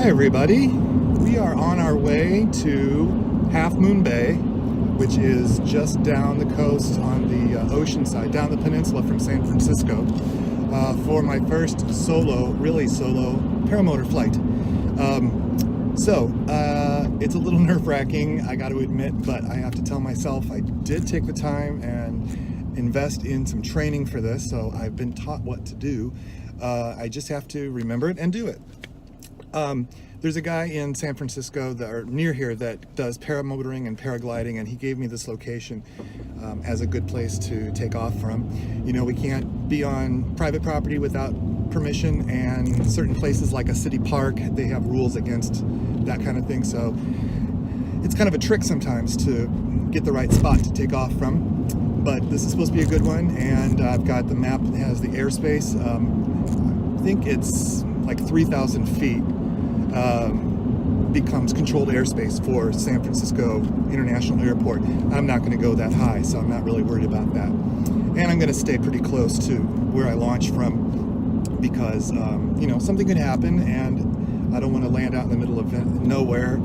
Hi everybody, we are on our way to Half Moon Bay, which is just down the coast on the ocean side, down the peninsula from San Francisco, for my first really solo paramotor flight. It's a little nerve-wracking, I got to admit, but I have to tell myself I did take the time and invest in some training for this, so I've been taught what to do. I just have to remember it and do it. There's a guy in San Francisco or near here that does paramotoring and paragliding, and he gave me this location as a good place to take off from. You know, we can't be on private property without permission, and certain places like a city park, they have rules against that kind of thing, so it's kind of a trick sometimes to get the right spot to take off from. But this is supposed to be a good one, and I've got the map that has the airspace. I think it's like 3,000 feet becomes controlled airspace for San Francisco International Airport. I'm not going to go that high, so I'm not really worried about that. And I'm going to stay pretty close to where I launched from because, you know, something could happen, and I don't want to land out in the middle of nowhere.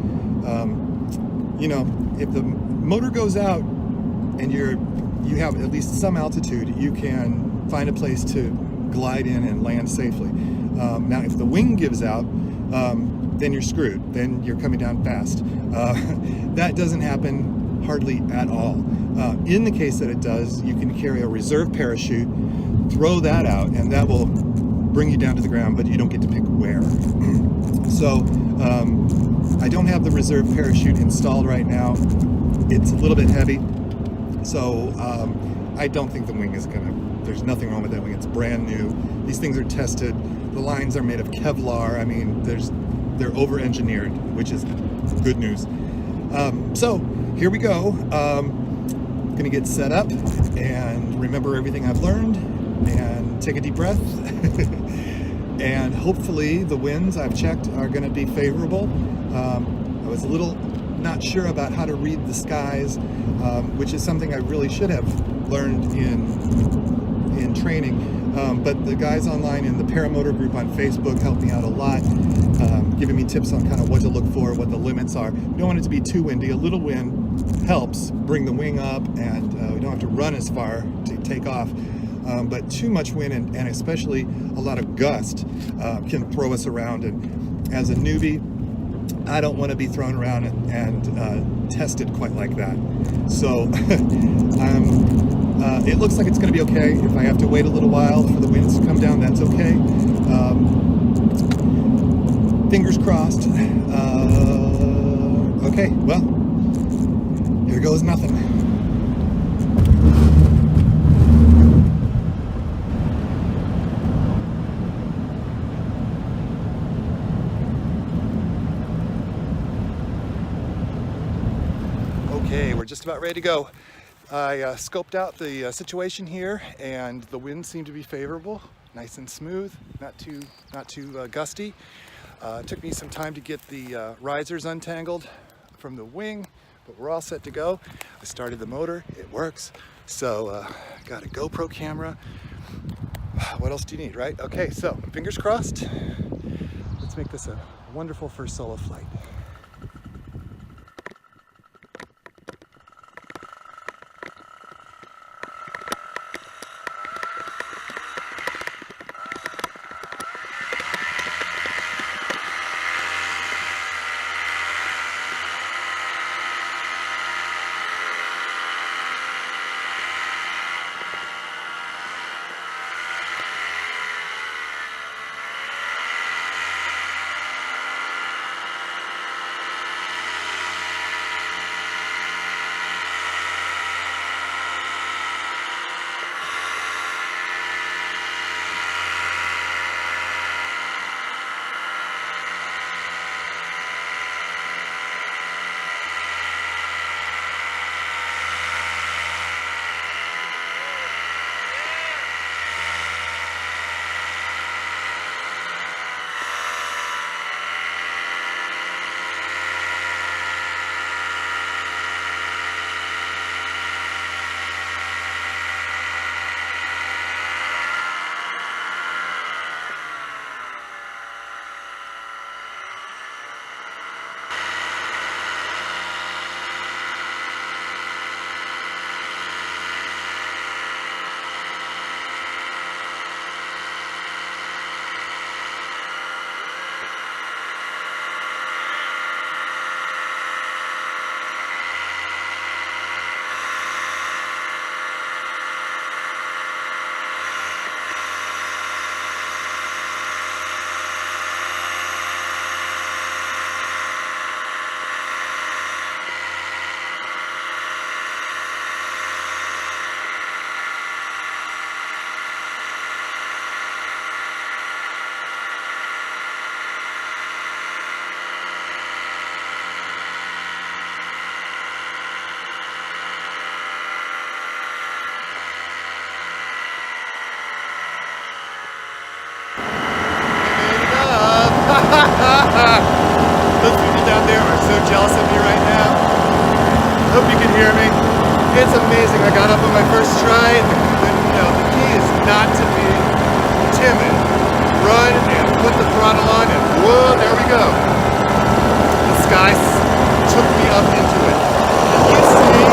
You know, if the motor goes out and you have at least some altitude, you can find a place to glide in and land safely. Now, if the wing gives out, then you're screwed. Then you're coming down fast. That doesn't happen hardly at all. In the case that it does, you can carry a reserve parachute, throw that out, and that will bring you down to the ground, but you don't get to pick where. So I don't have the reserve parachute installed right now. It's a little bit heavy, so I don't think the wing is there's nothing wrong with that wing. It's brand new. These things are tested. The lines are made of Kevlar. I mean, they're over-engineered, which is good news. So here we go. Gonna get set up and remember everything I've learned and take a deep breath. And hopefully the winds I've checked are gonna be favorable. I was a little not sure about how to read the skies, which is something I really should have learned in training. But the guys online in the paramotor group on Facebook helped me out a lot, giving me tips on kind of what to look for, what the limits are. You don't want it to be too windy. A little wind helps bring the wing up, and we don't have to run as far to take off. But too much wind and especially a lot of gust can throw us around. And as a newbie, I don't want to be thrown around and tested quite like that. So it looks like it's going to be okay. If I have to wait a little while for the winds to come down, that's okay. Fingers crossed. Okay, well, here goes nothing. Okay, we're just about ready to go. I scoped out the situation here, and the winds seem to be favorable, nice and smooth, not too gusty. It took me some time to get the risers untangled from the wing, but we're all set to go. I started the motor, it works. So got a GoPro camera. What else do you need, right? Okay, so fingers crossed. Let's make this a wonderful first solo flight. It's amazing. I got up on my first try, and the key is not to be timid. Run and put the throttle on, and whoa, there we go. The sky took me up into it. And you see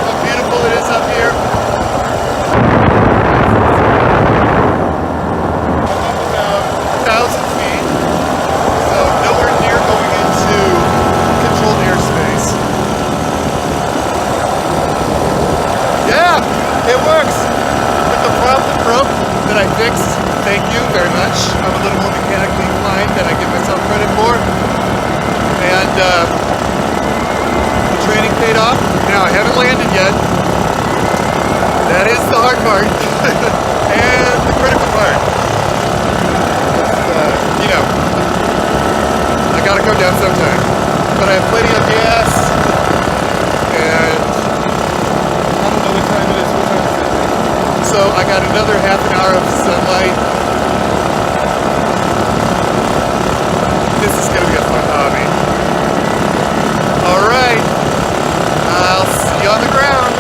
how beautiful it is up here. I'm up about 1,000 feet, so nowhere near going into controlled airspace. Yeah, it works. With the rope that I fixed, thank you very much. I'm a little more mechanically inclined than I give myself credit for. And the training paid off. Now, I haven't landed yet. That is the hard part. And the critical part. I gotta come down sometime. But I have plenty of gas. And I don't know what time it is. What time is it? So I got another half an hour of sunlight. This is going to be a fun hobby. Alright, I'll see you on the ground.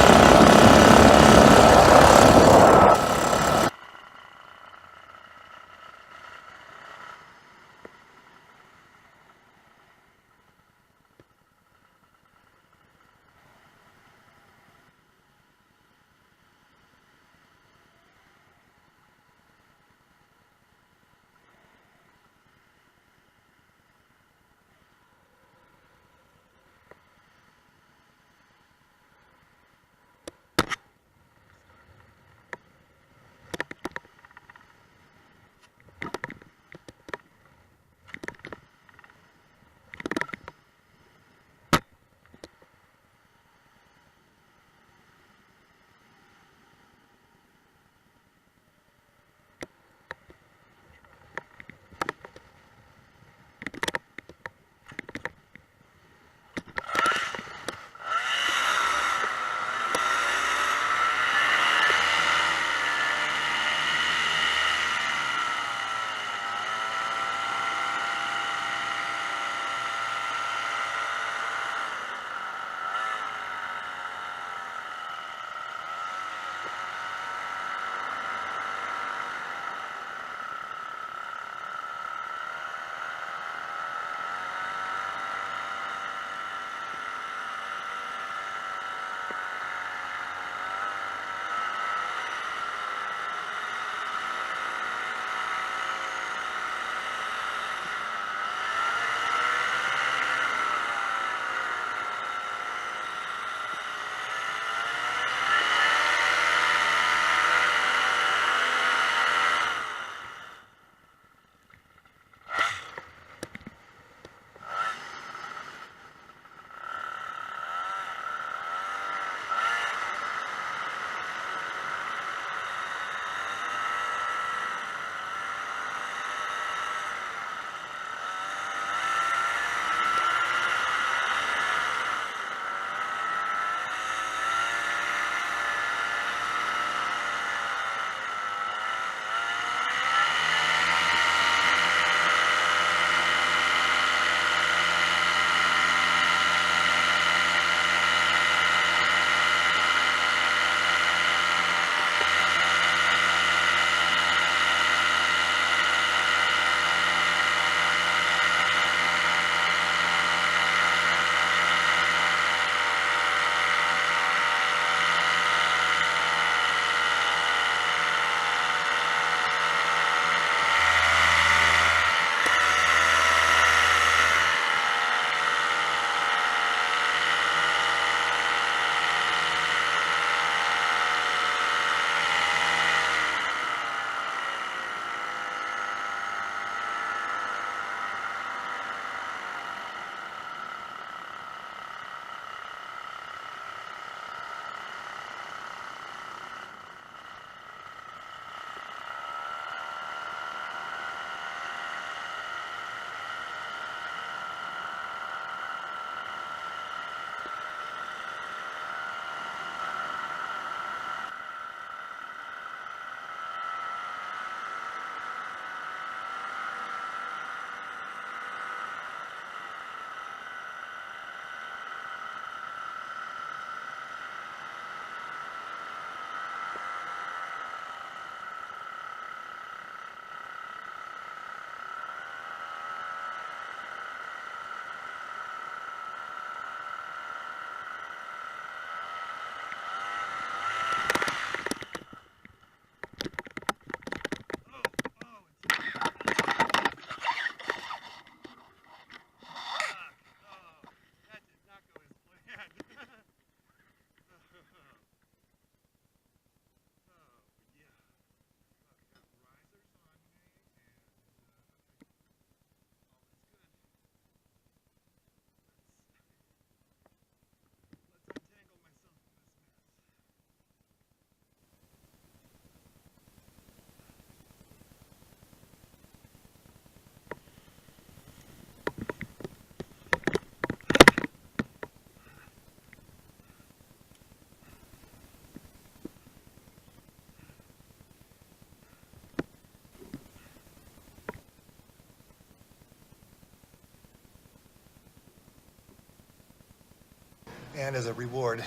And as a reward,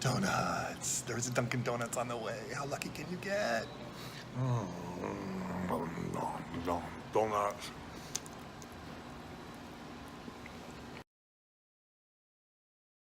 donuts. There's a Dunkin' Donuts on the way. How lucky can you get? Donuts.